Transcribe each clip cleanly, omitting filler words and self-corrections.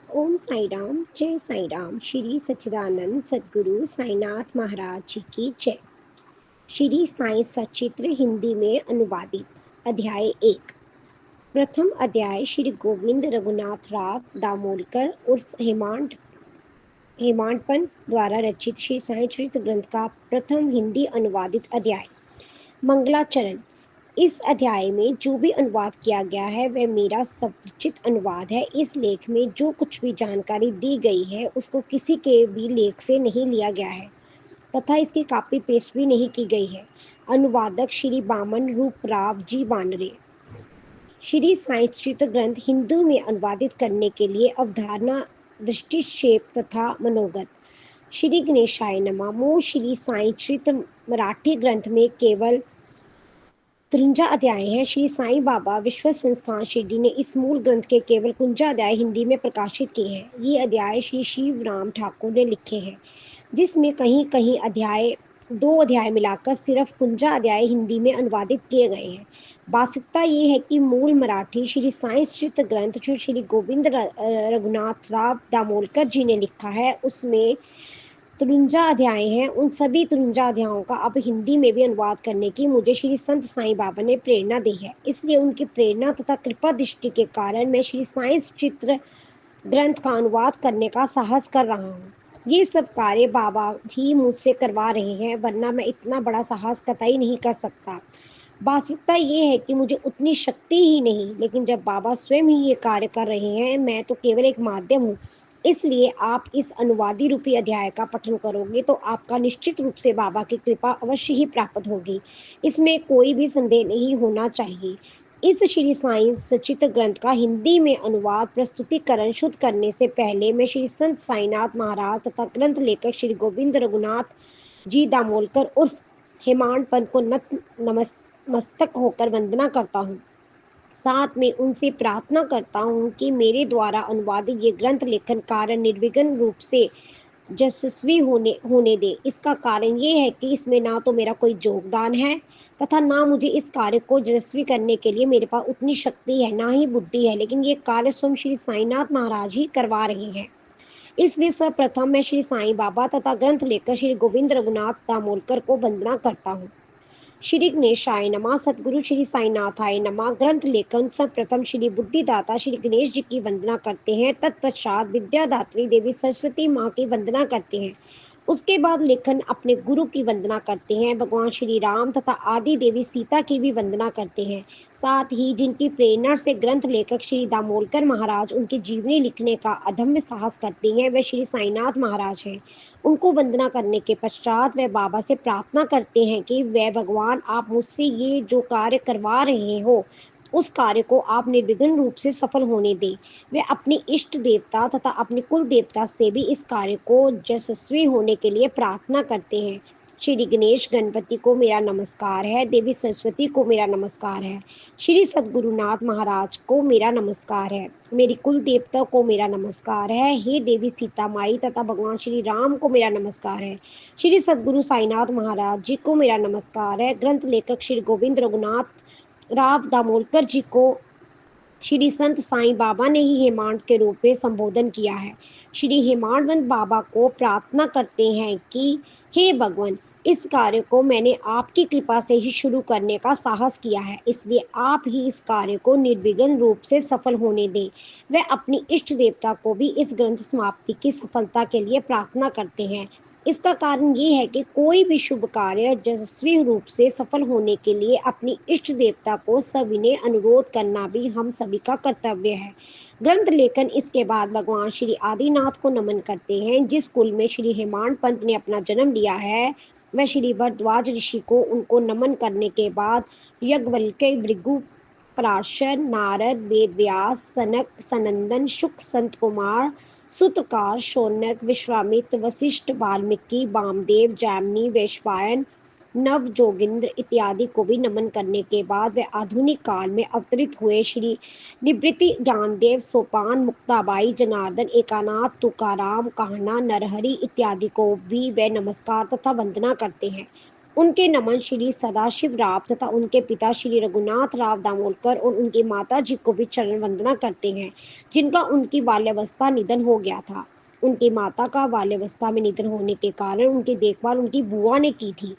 ओम साई राम, जय साई राम। श्री सच्चिदानंद सद्गुरु साईनाथ महाराज जी की जय। श्री साई सचित्र हिंदी में अनुवादित अध्याय 1। प्रथम अध्याय श्री गोविंद रघुनाथ राव दामोलकर उर्फ हेमांड पंत द्वारा रचित श्री साई चरित्र ग्रंथ का प्रथम हिंदी अनुवादित अध्याय। मंगलाचरण। इस अध्याय में जो भी अनुवाद किया गया है वह मेरा समुचित अनुवाद है। इस लेख में जो कुछ भी जानकारी दी गई है उसको किसी के भी लेख से नहीं लिया गया है तथा इसकी कॉपी पेस्ट भी नहीं की गई है। अनुवादक श्री बामन रूपराव जी बानरे। श्री साई चित्र ग्रंथ हिंदू में अनुवादित करने के लिए अवधारणा, दृष्टिक्षेप तथा मनोगत। श्री गणेशाय नमः। मूल श्री साई चित्र मराठी ग्रंथ में केवल 53 अध्याय हैं। श्री साईं बाबा विश्व संस्थान शिरडी ने इस मूल ग्रंथ के केवल 53 अध्याय हिंदी में प्रकाशित किए हैं। ये अध्याय श्री शिवराम ठाकुर ने लिखे हैं, जिसमें कहीं कहीं 2 अध्याय मिलाकर सिर्फ 53 अध्याय हिंदी में अनुवादित किए गए हैं। वास्तविकता ये है कि मूल मराठी श्री साई चित्र ग्रंथ जो श्री गोविंद रघुनाथ राव दामोलकर जी ने लिखा है उसमें 53 अध्याय हैं। उन सभी 53 अध्यायों का अब हिंदी में भी अनुवाद करने की मुझे श्री संत साईं बाबा ने प्रेरणा दी है। इसलिए उनकी प्रेरणा तथा कृपा दृष्टि के कारण मैं श्री साई चित्र ग्रंथ का अनुवाद करने का साहस कर रहा हूँ। ये सब कार्य बाबा ही मुझसे करवा रहे हैं, वरना मैं इतना बड़ा साहस कतई नहीं कर सकता। वास्तविकता ये है कि मुझे उतनी शक्ति ही नहीं, लेकिन जब बाबा स्वयं ही ये कार्य कर रहे हैं, मैं तो केवल एक माध्यम हूँ। इसलिए आप इस अनुवादी रूपी अध्याय का पठन करोगे तो आपका निश्चित रूप से बाबा की कृपा अवश्य ही प्राप्त होगी। इसमें कोई भी संदेह नहीं होना चाहिए। इस श्री साई सचित्र ग्रंथ का हिंदी में अनुवाद प्रस्तुतिकरण शुद्ध करने से पहले मैं श्री संत साईनाथ महाराज तथा ग्रंथ लेखक श्री गोविंद रघुनाथ जी दामोलकर उर्फ हेमांड पंत को मस्तक होकर वंदना करता हूँ। साथ में उनसे प्रार्थना करता हूँ कि मेरे द्वारा अनुवादित ये ग्रंथ लेखन कार्य निर्विघ्न रूप से यशस्वी होने दे। इसका कारण ये है कि इसमें ना तो मेरा कोई योगदान है तथा ना मुझे इस कार्य को यशस्वी करने के लिए मेरे पास उतनी शक्ति है, ना ही बुद्धि है, लेकिन ये कार्य स्वयं श्री साईनाथ महाराज ही करवा रहे हैं। इसलिए सर्वप्रथम मैं श्री साईं बाबा तथा ग्रंथ लेकर श्री गोविंद रघुनाथ दामोलकर को वंदना करता हूँ। श्री गणेशाय नमः। सद्गुरु श्री साईनाथाय नमः। ग्रंथ लेखन सर्वप्रथम श्री बुद्धिदाता श्री गणेश जी की वंदना करते हैं। तत्पश्चात विद्यादात्री देवी सरस्वती माँ की वंदना करते हैं। उसके बाद लेखन अपने गुरु की वंदना करते हैं। भगवान श्री राम तथा आदि देवी सीता की भी वंदना करते हैं। साथ ही जिनकी प्रेरणा से ग्रंथ लेखक श्री दामोलकर महाराज उनकी जीवनी लिखने का अदम्य साहस करते हैं, वे श्री साईनाथ महाराज हैं। उनको वंदना करने के पश्चात वे बाबा से प्रार्थना करते हैं कि वे भगवान, आप मुझसे ये जो कार्य करवा रहे हो उस कार्य को आप निर्विघ्न रूप से सफल होने दें। वे अपनी इष्ट देवता तथा अपने कुल देवता से भी इस कार्य को यशस्वी होने के लिए प्रार्थना करते हैं। श्री गणेश गणपति को मेरा नमस्कार है। देवी सरस्वती को मेरा नमस्कार है। श्री सद्गुरुनाथ महाराज को मेरा नमस्कार है। मेरी कुल देवता को मेरा नमस्कार है। हे देवी सीता माई तथा भगवान श्री राम को मेरा नमस्कार है। श्री सद्गुरु साईनाथ महाराज जी को मेरा नमस्कार है। ग्रंथ लेखक श्री गोविंद रघुनाथ राव दामोलकर जी को श्री संत साईं बाबा ने ही हेमांड के रूप में संबोधन किया है। श्री हेमाडवंत बाबा को प्रार्थना करते हैं कि हे भगवान, इस कार्य को मैंने आपकी कृपा से ही शुरू करने का साहस किया है, इसलिए आप ही इस कार्य को निर्विघ्न रूप से सफल होने दें। वह अपनी इष्ट देवता को भी इस ग्रंथ समाप्ति की सफलता के लिए प्रार्थना करते हैं। इसका कारण ये है कि कोई भी शुभ कार्य यशस्वी रूप से सफल होने के लिए अपनी इष्ट देवता को सविनय अनुरोध करना भी हम सभी का कर्तव्य है। ग्रंथ लेखन इसके बाद भगवान श्री आदिनाथ को नमन करते हैं। जिस कुल में श्री हेमांड पंत ने अपना जन्म लिया है, वह श्री भरद्वाज ऋषि को उनको नमन करने के बाद यज्ञवल्क्य, भृगु, पराशर, नारद, वेद व्यास, सनक, सनंदन, शुक, संत कुमार, सूत्रकार, शौनक, विश्वामित्र, वशिष्ठ, वाल्मीकि, वामदेव, जैमिनी, वैशंपायन, नव जोगिंद्र इत्यादि को भी नमन करने के बाद वे आधुनिक काल में अवतरित हुए श्री निवृत्ति, ज्ञानदेव, सोपान, मुक्ताबाई, जनार्दन, एकानाथ, तुकाराम, कान्हा, नरहरि इत्यादि को भी वे नमस्कार तथा वंदना करते हैं। उनके नमन श्री सदाशिव राव तथा उनके पिता श्री रघुनाथ राव दामोलकर और उनकी माता जी को भी चरण वंदना करते हैं, जिनका उनकी बाल्यावस्था निधन हो गया था। उनकी माता का बाल्यावस्था में निधन होने के कारण उनकी देखभाल उनकी बुआ ने की थी।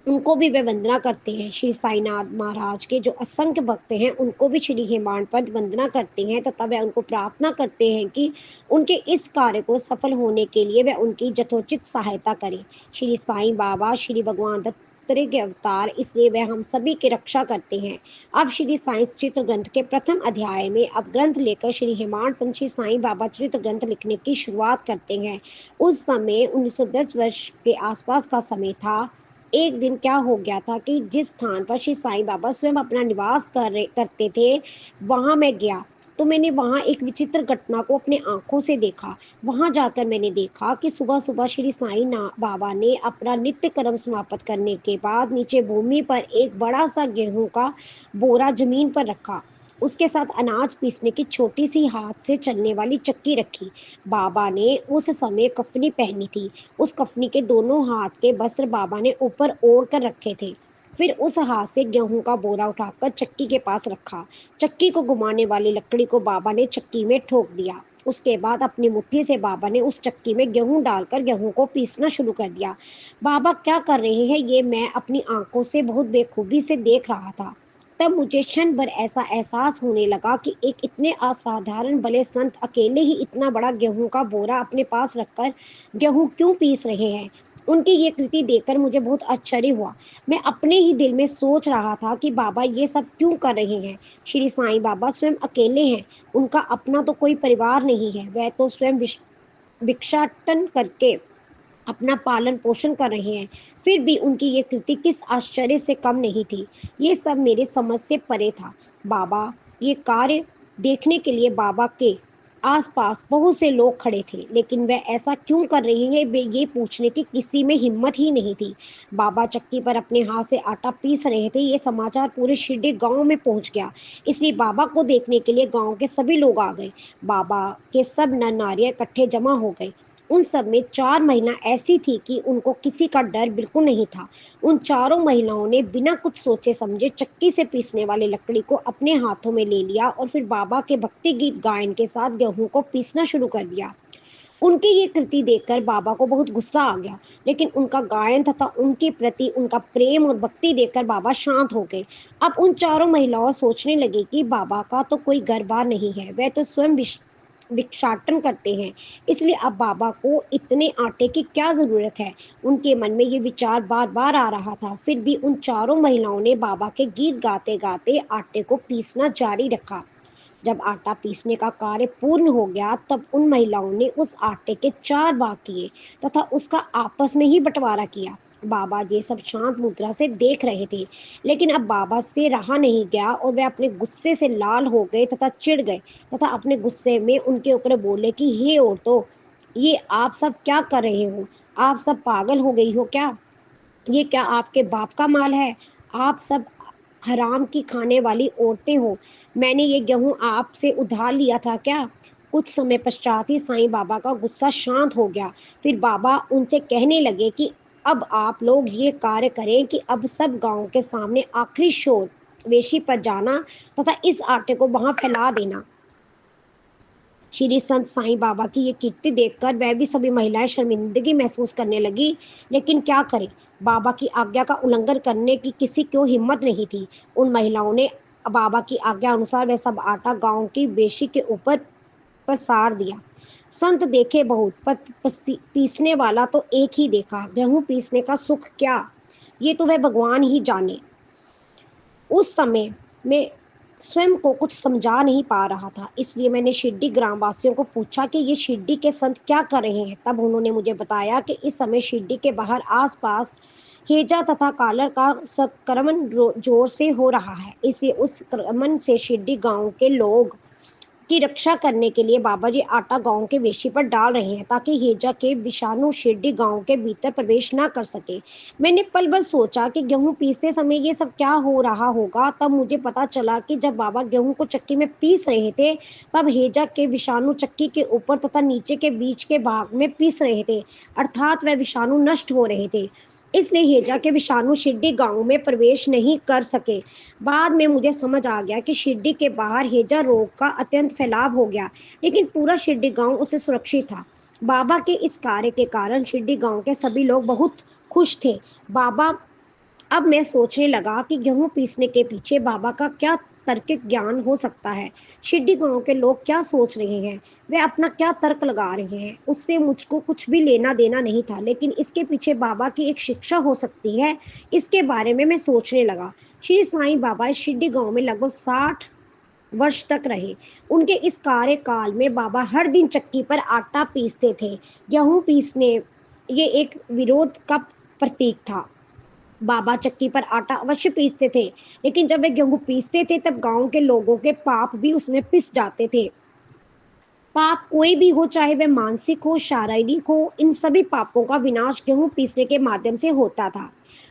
उनको भी वे वंदना करते हैं। श्री साईनाथ महाराज के जो असंख्य भक्त हैं, उनको भी श्री हेमाड पंत वंदना करते हैं तथा वह उनको प्रार्थना करते हैं कि उनके इस कार्य को सफल होने के लिए वह उनकी यथोचित सहायता करें। श्री साईं बाबा श्री भगवान दत्तात्रेय के अवतार, इसलिए वह हम सभी की रक्षा करते हैं। अब श्री साईं चरित्र ग्रंथ के प्रथम अध्याय में अब ग्रंथ लेकर श्री हेमाड पंत श्री साईं बाबा चरित्र ग्रंथ लिखने की शुरुआत करते हैं। उस समय 1910 वर्ष के आसपास का समय था। एक दिन क्या हो गया था कि जिस स्थान पर श्री साईं बाबा स्वयं अपना निवास करते थे, वहां मैं गया तो मैंने वहां एक विचित्र घटना को अपने आंखों से देखा। वहां जाकर मैंने देखा कि सुबह सुबह श्री साईं बाबा ने अपना नित्य कर्म समाप्त करने के बाद नीचे भूमि पर एक बड़ा सा गेहूं का बोरा जमीन पर रखा। उसके साथ अनाज पीसने की छोटी सी हाथ से चलने वाली चक्की रखी। बाबा ने उस समय कफनी पहनी थी। उस कफनी के दोनों हाथ के वस्त्र बाबा ने ऊपर ओढ़ कर रखे थे। फिर उस हाथ से गेहूं का बोरा उठाकर चक्की के पास रखा। चक्की को घुमाने वाली लकड़ी को बाबा ने चक्की में ठोक दिया। उसके बाद अपनी मुट्ठी से बाबा ने उस चक्की में गेहूं डालकर गेहूं को पीसना शुरू कर दिया। बाबा क्या कर रहे हैं ये मैं अपनी आंखों से बहुत बेखूबी से देख रहा था। तब मुझे क्षण भर ऐसा एहसास होने लगा कि एक इतने असाधारण भले संत अकेले ही इतना बड़ा गेहूं का बोरा अपने पास रखकर गेहूं क्यों पीस रहे हैं। उनकी ये कृति देखकर मुझे बहुत आश्चर्य हुआ। मैं अपने ही दिल में सोच रहा था कि बाबा ये सब क्यों कर रहे हैं। श्री साईं बाबा स्वयं अकेले हैं। उनका अपना तो कोई परिवार नहीं है। वह तो स्वयं भिक्षाटन करके अपना पालन पोषण कर रहे हैं। फिर भी उनकी ये कृति किस आश्चर्य से कम नहीं थी। ये सब मेरे समझ से परे था। बाबा ये कार्य देखने के लिए बाबा के आसपास बहुत से लोग खड़े थे, लेकिन वह ऐसा क्यों कर रहे हैं वे ये पूछने की किसी में हिम्मत ही नहीं थी। बाबा चक्की पर अपने हाथ से आटा पीस रहे थे। ये समाचार पूरे शिरडी गांव में पहुंच गया, इसलिए बाबा को देखने के लिए गांव के सभी लोग आ गए। बाबा के सब नर नारियां इकट्ठे जमा हो गए। उन सब में 4 महिला ऐसी थी कि उनको किसी का डर बिल्कुल नहीं था। उन चारों महिलाओं ने बिना कुछ सोचे समझे चक्की से पीसने वाली लकड़ी को अपने हाथों में ले लिया और फिर बाबा के भक्ति गीत गायन के साथ गेहूं को पीसना शुरू कर दिया। उनकी ये कृति देखकर बाबा को बहुत गुस्सा आ गया, लेकिन उनका गायन तथा उनके प्रति उनका प्रेम और भक्ति देखकर बाबा शांत हो गए। अब उन चारों महिलाओं सोचने लगी कि बाबा का तो कोई घर बार नहीं है, वह तो स्वयं भिक्षाटन करते हैं, इसलिए अब बाबा को इतने आटे की क्या जरूरत है। उनके मन में ये विचार बार बार आ रहा था। फिर भी उन चारों महिलाओं ने बाबा के गीत गाते गाते आटे को पीसना जारी रखा। जब आटा पीसने का कार्य पूर्ण हो गया, तब उन महिलाओं ने उस आटे के 4 भाग किए तथा उसका आपस में ही बंटवारा किया। बाबा ये सब शांत मुद्रा से देख रहे थे, लेकिन अब बाबा से रहा नहीं गया और वे अपने गुस्से से लाल हो गए तथा चिढ़ गए तथा अपने गुस्से में उनके ऊपर बोले कि हे औरतों, ये आप सब क्या कर रहे हो। आप सब पागल हो गई हो क्या। ये क्या आपके बाप का माल है। आप सब हराम की खाने वाली औरतें हो। मैंने ये गेहूं आपसे उधार लिया था क्या। कुछ समय पश्चात ही साईं बाबा का गुस्सा शांत हो गया। फिर बाबा उनसे कहने लगे कि अब आप लोग ये कार्य करें कि अब सब गांव के सामने आखिरी शोर वेशी पर जाना तथा इस आटे को वहां फैला देना। श्री संत साईं बाबा की ये कीर्ति देखकर वह भी सभी महिलाएं शर्मिंदगी महसूस करने लगी, लेकिन क्या करें। बाबा की आज्ञा का उल्लंघन करने की किसी को हिम्मत नहीं थी। उन महिलाओं ने बाबा की आज्ञा अनुसार वह सब आटा गांव की वेशी के ऊपर पसार दिया। संत देखे बहुत, पर पीसने वाला तो एक ही देखा। गेहूं पीसने का सुख क्या, ये तो वह भगवान ही जाने। उस समय में स्वयं को कुछ समझा नहीं पा रहा था, इसलिए मैंने शिरडी ग्रामवासियों को पूछा कि ये शिरडी के संत क्या कर रहे हैं। तब उन्होंने मुझे बताया कि इस समय शिरडी के बाहर आसपास हेजा तथा कालर का संक्रमण जोर से हो रहा है, इसलिए उस संक्रमण से शिरडी गांव के लोग की रक्षा करने के लिए बाबा जी आटा गांव के वेशी पर डाल रहे हैं, ताकि हेजा के विषाणु शिरडी गांव के भीतर प्रवेश ना कर सके। मैंने पल भर सोचा कि गेहूं पीसते समय ये सब क्या हो रहा होगा। तब मुझे पता चला कि जब बाबा गेहूं को चक्की में पीस रहे थे, तब हेजा के विषाणु चक्की के ऊपर तथा नीचे के बीच के भाग में पीस रहे थे, अर्थात वह विषाणु नष्ट हो रहे थे। इसलिए हेजा के विषाणु शिरडी गांव में प्रवेश नहीं कर सके। बाद में मुझे समझ आ गया कि शिरडी के बाहर हेजा रोग का अत्यंत फैलाव हो गया, लेकिन पूरा शिरडी गांव उससे सुरक्षित था। बाबा के इस कार्य के कारण शिरडी गांव के सभी लोग बहुत खुश थे। बाबा अब मैं सोचने लगा कि गेहूं पीसने के पीछे बाबा का क्या तार्किक ज्ञान हो सकता है। शिरडी गांव के लोग क्या सोच रहे हैं, वे अपना क्या तर्क लगा रहे हैं, उससे मुझको कुछ भी लेना देना नहीं था, लेकिन इसके पीछे बाबा की एक शिक्षा हो सकती है, इसके बारे में मैं सोचने लगा। श्री साईं बाबा इस शिरडी गांव में लगभग 60 वर्ष तक रहे। उनके इस कार्यकाल में बाबा हर दिन चक्की पर आटा पीसते थे। गेहूं पीसने ये एक विरोध का प्रतीक था। बाबा चक्की पर आटा अवश्य पीसते थे, लेकिन जब वे गेहूं पीसते थे तब गांव के लोगों के पाप भी उसमें पिस जाते थे। पाप कोई भी हो, चाहे वह मानसिक हो, शारीरिक हो, इन सभी पापों का विनाश गेहूं पीसने के माध्यम से होता था।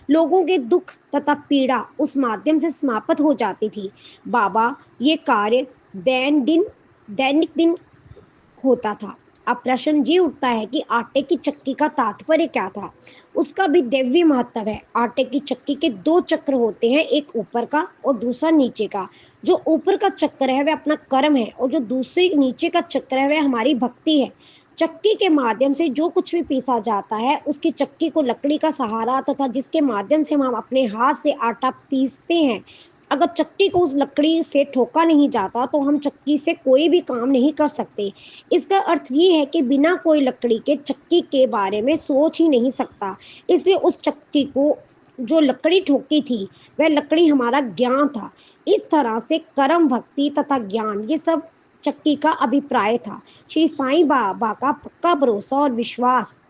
लोगों के दुख तथा पीड़ा उस माध्यम से समाप्त हो जाती थी। बाबा ये कार्य दैनिक दिन होता था। अब प्रश्न ये उठता है कि आटे की चक्की का तात्पर्य क्या था। उसका भी दैवीय महत्व है। आटे की चक्की के 2 चक्र होते हैं, एक ऊपर का और दूसरा नीचे का। जो ऊपर का चक्र है वह अपना कर्म है, और जो दूसरे नीचे का चक्र है वह हमारी भक्ति है। चक्की के माध्यम से जो कुछ भी पीसा जाता है, उसकी चक्की को लकड़ी का सहारा तथा जिसके माध्यम से हम अपने हाथ से आटा पीसते हैं, अगर चक्की को उस लकड़ी से ठोका नहीं जाता तो हम चक्की से कोई भी काम नहीं कर सकते। इसका अर्थ ये है कि बिना कोई लकड़ी के चक्की के बारे में सोच ही नहीं सकता। इसलिए उस चक्की को जो लकड़ी ठोकी थी वह लकड़ी हमारा ज्ञान था। इस तरह से कर्म, भक्ति तथा ज्ञान ये सब चक्की का अभिप्राय था। श्री साईं बाबा का पक्का भरोसा और विश्वास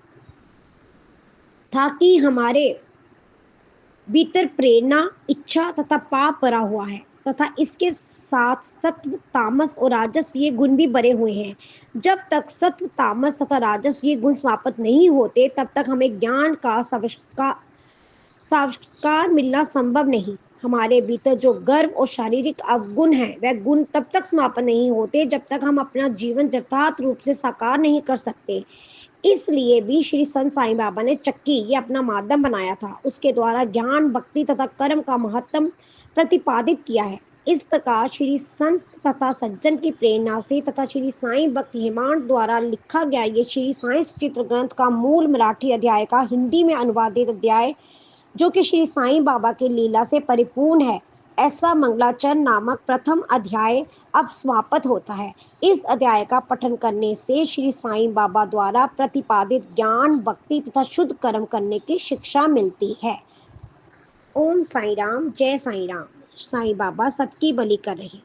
था कि हमारे भीतर प्रेरणा, इच्छा तथा पाप भरा हुआ है, तथा इसके साथ सत्व, तामस और राजस्व ये गुण भी भरे हुए हैं। जब तक सत्व, तामस तथा राजस्व ये गुण समाप्त नहीं होते, तब तक हमें ज्ञान का साक्षात्कार मिलना संभव नहीं। हमारे भीतर जो गर्व और शारीरिक अवगुण है, वह गुण तब तक समाप्त नहीं होते जब तक हम अपना जीवन यथार्थ रूप से साकार नहीं कर सकते। इसलिए भी श्री संत साईं बाबा ने चक्की ये अपना माध्यम बनाया था। उसके द्वारा ज्ञान, भक्ति तथा कर्म का महत्व प्रतिपादित किया है। इस प्रकार श्री संत तथा सज्जन की प्रेरणा से तथा श्री साईं भक्त हेमांत द्वारा लिखा गया ये श्री साईं चित्र ग्रंथ का मूल मराठी अध्याय का हिंदी में अनुवादित अध्याय, जो कि श्री साईं बाबा की लीला से परिपूर्ण है, ऐसा मंगलाचरण नामक प्रथम अध्याय अब समाप्त होता है। इस अध्याय का पठन करने से श्री साईं बाबा द्वारा प्रतिपादित ज्ञान, भक्ति तथा शुद्ध कर्म करने की शिक्षा मिलती है। ओम साईं राम, जय साईं राम। साईं बाबा सबकी भली कर रहे।